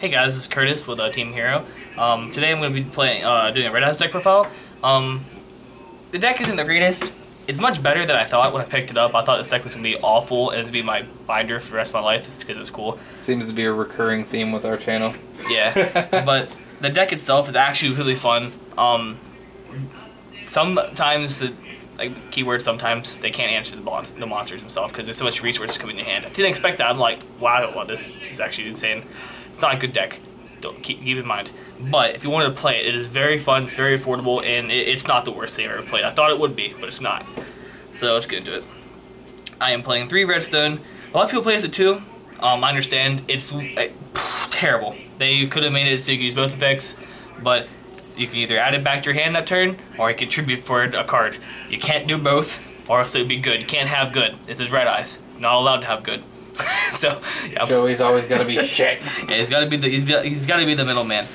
Hey guys, this is Curtis with Team Hero. Today I'm going to be playing, doing a Red Eyes deck profile. The deck isn't the greatest. It's much better than I thought when I picked it up. I thought this deck was going to be awful and it's going to be my binder for the rest of my life because it's cool. Seems to be a recurring theme with our channel. Yeah, but the deck itself is actually really fun. Sometimes, sometimes they can't answer the monsters themselves because there's so much resources coming in your hand. I didn't expect that. I'm like, wow, this is actually insane. It's not a good deck. Keep in mind. But if you wanted to play it, it is very fun, it's very affordable, and it's not the worst thing I've ever played. I thought it would be, but it's not. So let's get into it. I am playing 3 Redstone. A lot of people play this at 2. I understand. It's terrible. They could have made it so you could use both effects, but you can either add it back to your hand that turn, or you can tribute for a card. You can't do both, or else it would be good. You can't have good. This is Red Eyes. Not allowed to have good. So yeah. Joey's always gotta be shit. Yeah, he's gotta be the middleman.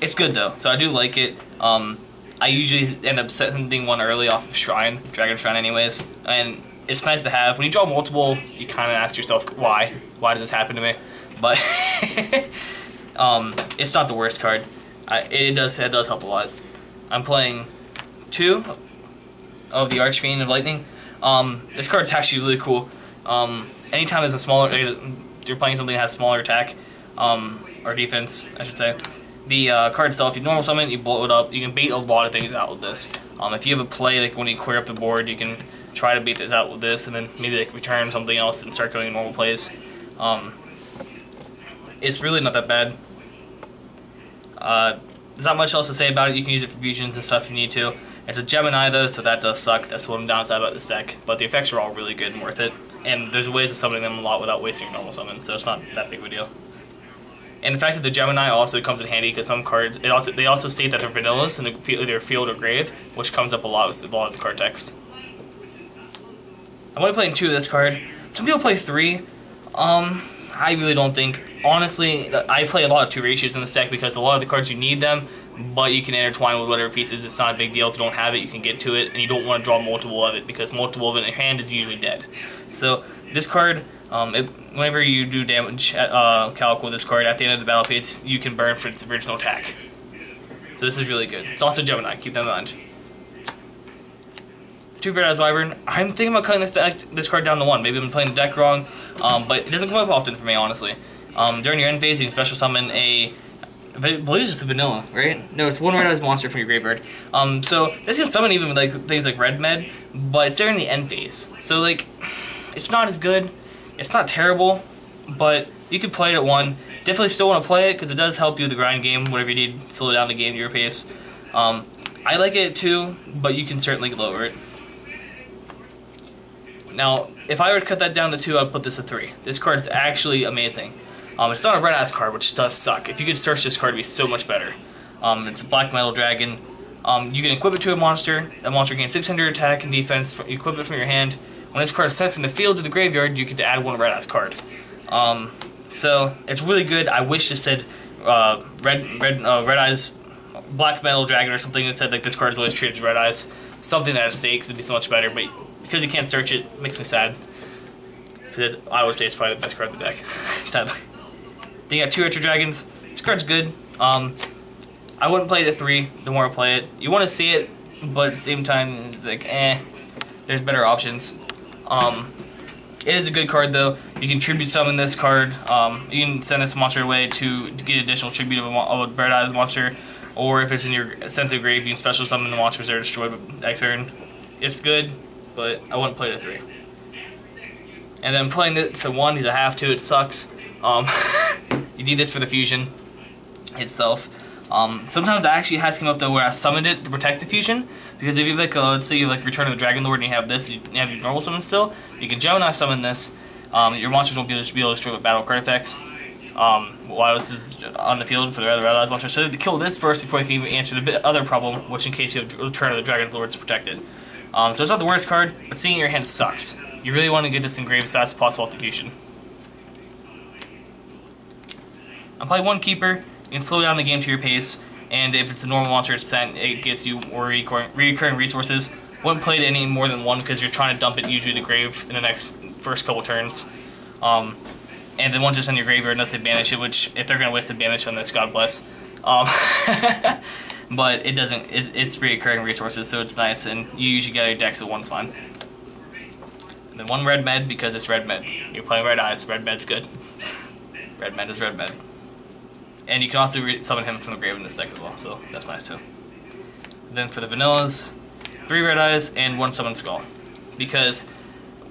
It's good though, so I do like it. I usually end up setting one early off of Dragon Shrine anyways, and it's nice to have. When you draw multiple, you kind of ask yourself, why does this happen to me? But it's not the worst card. It does help a lot. I'm playing 2 of the Archfiend of Lightning. This card's actually really cool. Anytime there's a smaller, you're playing something that has smaller attack, or defense, I should say, the card itself, you normal summon, you blow it up, you can bait a lot of things out with this. If you have a play, like when you clear up the board, you can try to bait this out with this, and then maybe like return something else and start going normal plays. It's really not that bad. There's not much else to say about it. You can use it for fusions and stuff if you need to. It's a Gemini though, so that does suck. That's one downside about this deck. But the effects are all really good and worth it. And there's ways of summoning them a lot without wasting your normal summon, so it's not that big of a deal. And the fact that the Gemini also comes in handy because some cards, they also state that they're vanillas in either field or grave, which comes up a lot with a lot of the card text. I'm only playing 2 of this card. Some people play 3. I really don't think. Honestly, I play a lot of 2 ratios in this deck because a lot of the cards you need them, but you can intertwine with whatever pieces. It's not a big deal. If you don't have it, you can get to it, and you don't want to draw multiple of it because multiple of it in your hand is usually dead. So this card, whenever you do damage calc with this card, at the end of the battle phase, you can burn for its original attack. So this is really good. It's also Gemini. Keep that in mind. 2 Red Eyes Wyvern. I'm thinking about cutting this card down to 1. Maybe I've been playing the deck wrong, but it doesn't come up often for me, honestly. During your end phase, you can special summon I believe it's just a vanilla, right? No, it's 1 Red Eyes monster from your graveyard. So this can summon even with like things like Red Med, but it's there in the end phase. So like, it's not as good. It's not terrible, but you could play it at 1. Definitely still want to play it because it does help you with the grind game, whatever you need, slow down the game to your pace. I like it at 2, but you can certainly lower it. Now, if I were to cut that down to 2, I'd put this at 3. This card's actually amazing. It's not a Red Eyes card, which does suck. If you could search this card, it'd be so much better. It's a Black Metal Dragon. You can equip it to a monster. That monster gains 600 attack and defense. You equip it from your hand. When this card is sent from the field to the graveyard, you get to add 1 Red Eyes card. So it's really good. I wish it said Red Eyes Black Metal Dragon or something that said like this card is always treated as Red Eyes. Something that has stakes would be so much better, but because you can't search it makes me sad. Because I would say it's probably the best card in the deck, sadly. Then you got 2 Retro Dragons. This card's good. I wouldn't play it at 3 the more I play it. You want to see it, but at the same time, it's like, there's better options. It is a good card though. You can tribute summon this card. You can send this monster away to get additional tribute of a Red Eyes monster, or if it's in your sent to the grave, you can special summon the monsters that are destroyed that turn. It's good, but I wouldn't play it at 3. And then playing this at 1, he's a half 2. It sucks. You need this for the fusion itself. Sometimes it actually has come up though where I've summoned it to protect the fusion, because if you have like let's say you have like Return of the Dragon Lord and you have this, and you have your normal summon still, you can Gemini summon this. Your monsters won't be able to destroy with battle card effects while this is on the field for the other Red Eyes monsters. So they have to kill this first before they can even answer the other problem, which in case you have Return of the Dragon Lord is protected. So it's not the worst card, but seeing it in your hand sucks. You really want to get this engraved as fast as possible off the fusion. I'm playing 1 Keeper. You can slow down the game to your pace, and if it's a normal monster it's sent, it gets you more recurring resources. Wouldn't play it any more than 1 because you're trying to dump it usually to grave in the first couple turns. and then once it's in your graveyard unless they banish it, which if they're going to waste a banish on this, God bless. But it doesn't, it's reoccurring resources, so it's nice, and you usually get your deck, so one's fine. And then one red med because it's red med. You're playing red eyes, red med's good. Red med is red med. And you can also summon him from the grave in this deck as well, so that's nice too. And then for the vanillas, 3 red eyes and 1 summon skull. Because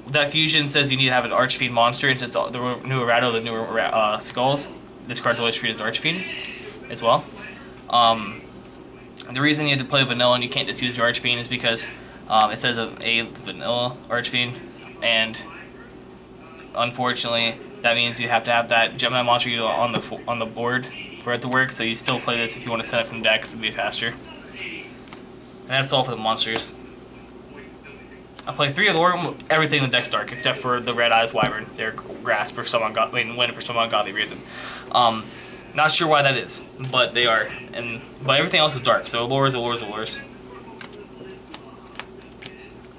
that fusion says you need to have an Archfiend monster, and since the new errata, the newer skulls, this card's always treated as Archfiend as well. The reason you have to play vanilla and you can't just use your Archfiend is because it says a vanilla Archfiend, and unfortunately that means you have to have that Gemini monster on the board for it to work. So you still play this if you want to send it from the deck to be faster. And that's all for the monsters. I play 3 Allure, everything in the deck's dark except for the Red Eyes Wyvern. They're grass for some wind for some ungodly reason. Not sure why that is, but they are. But everything else is dark, so Allures, Allures, Allures.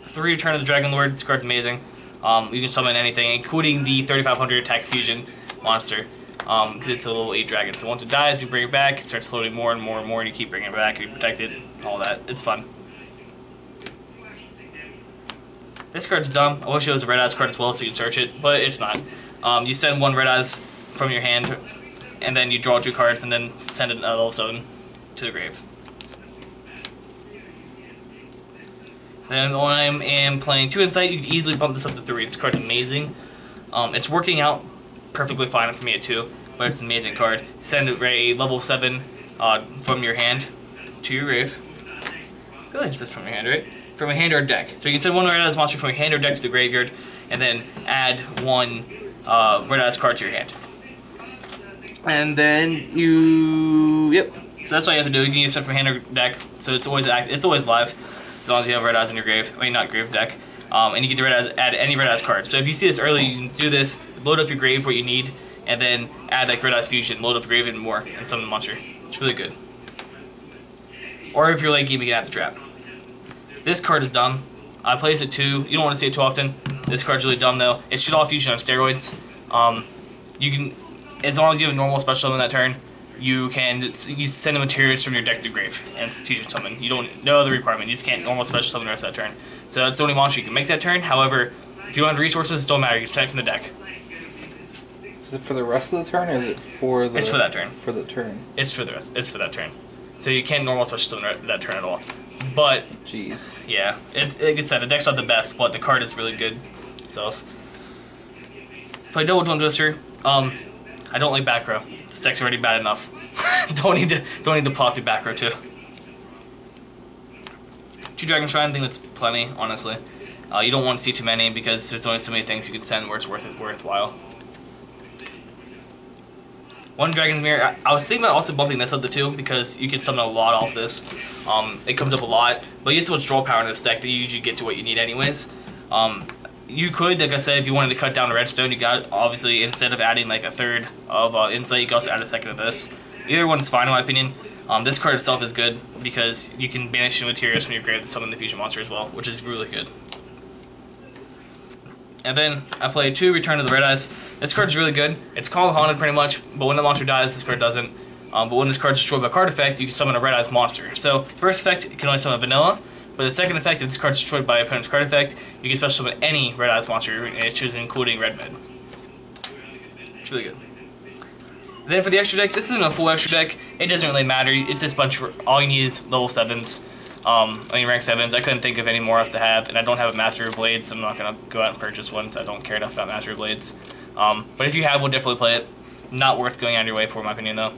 3 Return of the Dragon Lord, this card's amazing. You can summon anything, including the 3500 attack fusion monster, because it's a level 8 dragon. So once it dies, you bring it back, it starts loading more and more and more, and you keep bringing it back, and you protect it, all that. It's fun. This card's dumb. I wish it was a Red Eyes card as well so you can search it, but it's not. You send 1 Red Eyes from your hand, and then you draw 2 cards, and then send a level 7 to the grave. Then when I am playing 2 Insight, you can easily bump this up to 3. This card's amazing. It's working out perfectly fine for me at 2, but it's an amazing card. Send a level 7 from your hand to your grave. I feel like it's just from your hand, right? From a hand or deck. So you can send 1 Red Eyes monster from your hand or deck to the graveyard, and then add 1 Red Eyes card to your hand. And then yep. So that's all you have to do. You can use stuff from hand or deck, so it's always live, as long as you have Red Eyes in your grave. I mean, not grave, deck. And you get the Red Eyes, add any Red Eyes card. So if you see this early, you can do this, load up your grave what you need, and then add like Red Eyes Fusion, load up the grave even more, and summon the monster. It's really good. Or if you're late game, you can add the trap. This card is dumb. I play this at 2. You don't want to see it too often. This card's really dumb though. It's Shit All Fusion on steroids. You can, as long as you have a normal special summon that turn, you send the materials from your deck to grave and it's fusion summon. You don't, no other requirement. You just can't normal special summon the rest of that turn. So that's the only monster you can make that turn. However, if you don't have resources, it don't matter. You can send it from the deck. Is it for the rest of the turn, or is it for the? It's for that turn. For the turn. It's for the rest. It's for that turn. So you can't normal special summon that turn at all. But jeez. Yeah, like I said, the deck's not the best, but the card is really good itself. Play Double Dome Twister. I don't like back row. This deck's already bad enough. don't need to plot through back row too. 2 Dragon Shrine, I think that's plenty, honestly. You don't want to see too many because there's only so many things you can send where it's worthwhile. 1 Dragon's Mirror. I was thinking about also bumping this up to 2 because you can summon a lot off this. It comes up a lot, but you have so much draw power in this deck that you usually get to what you need anyways. You could, like I said, if you wanted to cut down to redstone, you got, obviously, instead of adding like a 1/3 of Insight, you can also add a 2nd of this. Either one's fine in my opinion. This card itself is good because you can banish the materials from your grave to summon the fusion monster as well, which is really good. And then I play 2 Return of the Red Eyes. This card's really good. It's called Haunted pretty much, but when the monster dies, this card doesn't. But when this card's destroyed by card effect, you can summon a Red Eyes monster. So, first effect, you can only summon vanilla, but the second effect, if this card's destroyed by opponent's card effect, you can special summon any Red Eyes monster, including Red Med. It's really good. And then for the extra deck, this isn't a full extra deck. It doesn't really matter. It's this bunch. All you need is level 7s. Rank 7s. I couldn't think of any more else to have, and I don't have a Master of Blades, so I'm not going to go out and purchase one, so I don't care enough about Master of Blades. But if you have, we'll definitely play it. Not worth going out of your way for, in my opinion, though.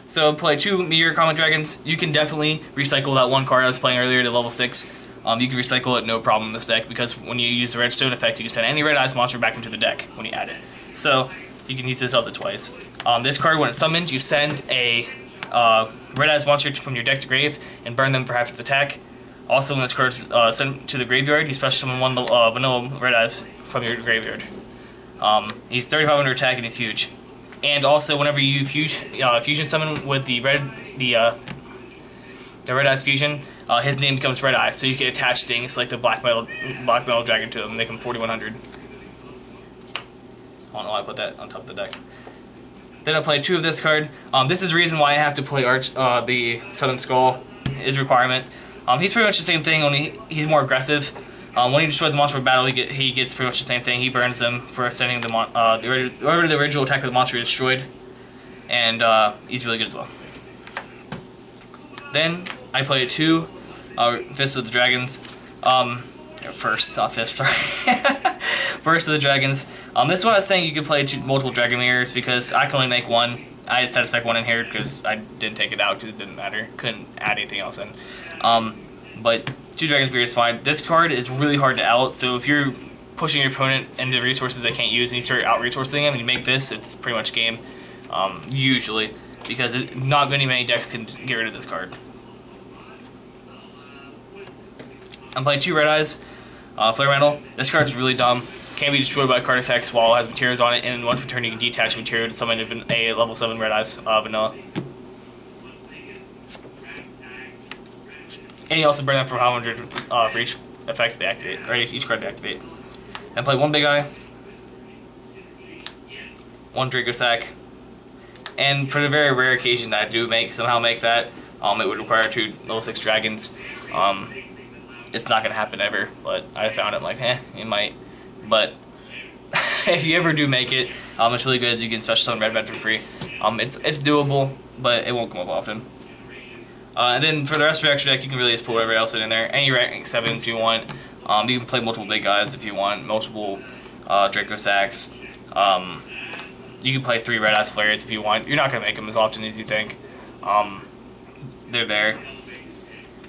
So play 2 Meteor Comet Dragons. You can definitely recycle that 1 card I was playing earlier to level 6. You can recycle it no problem in this deck, because when you use the Redstone effect, you can send any Red Eyes monster back into the deck when you add it. So you can use this up to twice. This card, when it's summoned, you send a Red Eyes monster from your deck to grave and burn them for half its attack. Also, when this card is sent to the graveyard, you special summon 1 vanilla Red Eyes from your graveyard. He's 3500 attack and he's huge. And also, whenever you fusion summon with the Red Eyes fusion, his name becomes Red Eye, so you can attach things like the Black Metal Dragon to him and make him 4100. I don't know why I put that on top of the deck. Then I play 2 of this card. This is the reason why I have to play the Southern Skull, is requirement. He's pretty much the same thing, only he's more aggressive. When he destroys a monster for battle, he gets pretty much the same thing. He burns them for sending the original attack of the monster is destroyed. And he's really good as well. Then I play 2 Fists of the Dragons. First, not Fists, sorry. First of the Dragons. This is what I was saying, you could play multiple Dragon Mirrors because I can only make 1. I just had to stick 1 in here because I didn't take it out because it didn't matter. Couldn't add anything else in. But 2 Dragon's Mirrors is fine. This card is really hard to out, so if you're pushing your opponent into resources they can't use and you start out-resourcing them and you make this, it's pretty much game. Usually. Because not many decks can get rid of this card. I'm playing 2 Red Eyes. Flare Mantle. This card is really dumb. Can't be destroyed by card effects while it has materials on it, and once per turn you can detach material to summon a level 7 Red Eyes vanilla. And you also burn them for 500 for each effect they activate, or each card they activate. And play 1 Big Eye, 1 Draco Sack, and for the very rare occasion that I do somehow make that, it would require 2 level 6 dragons. It's not gonna happen ever, but I found it like, it might. But if you ever do make it, it's really good. You can special summon Red for free. It's doable, but it won't come up often. And then for the rest of your extra deck, you can really just put whatever else in there. Any rank 7s you want. You can play multiple Big Guys if you want, multiple Draco Sacks. You can play 3 Red Eyes Flares if you want. You're not gonna make them as often as you think. They're there.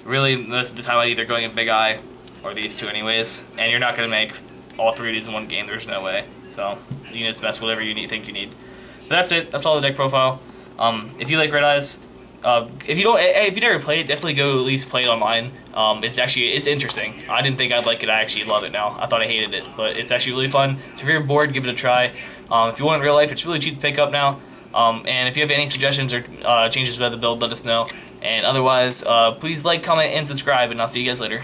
Really, most of the time I'm either going in Big Eye or these 2 anyways, and you're not going to make all 3 of these in one game, there's no way. So, you can just mess whatever you think you need. But that's it, that's all the deck profile. If you like Red Eyes, if you never played it, definitely go at least play it online. It's interesting. I didn't think I'd like it, I actually love it now. I thought I hated it, but it's actually really fun. So if you're bored, give it a try. If you want it in real life, it's really cheap to pick up now. And if you have any suggestions or changes about the build, let us know. And otherwise, please like, comment, and subscribe, and I'll see you guys later.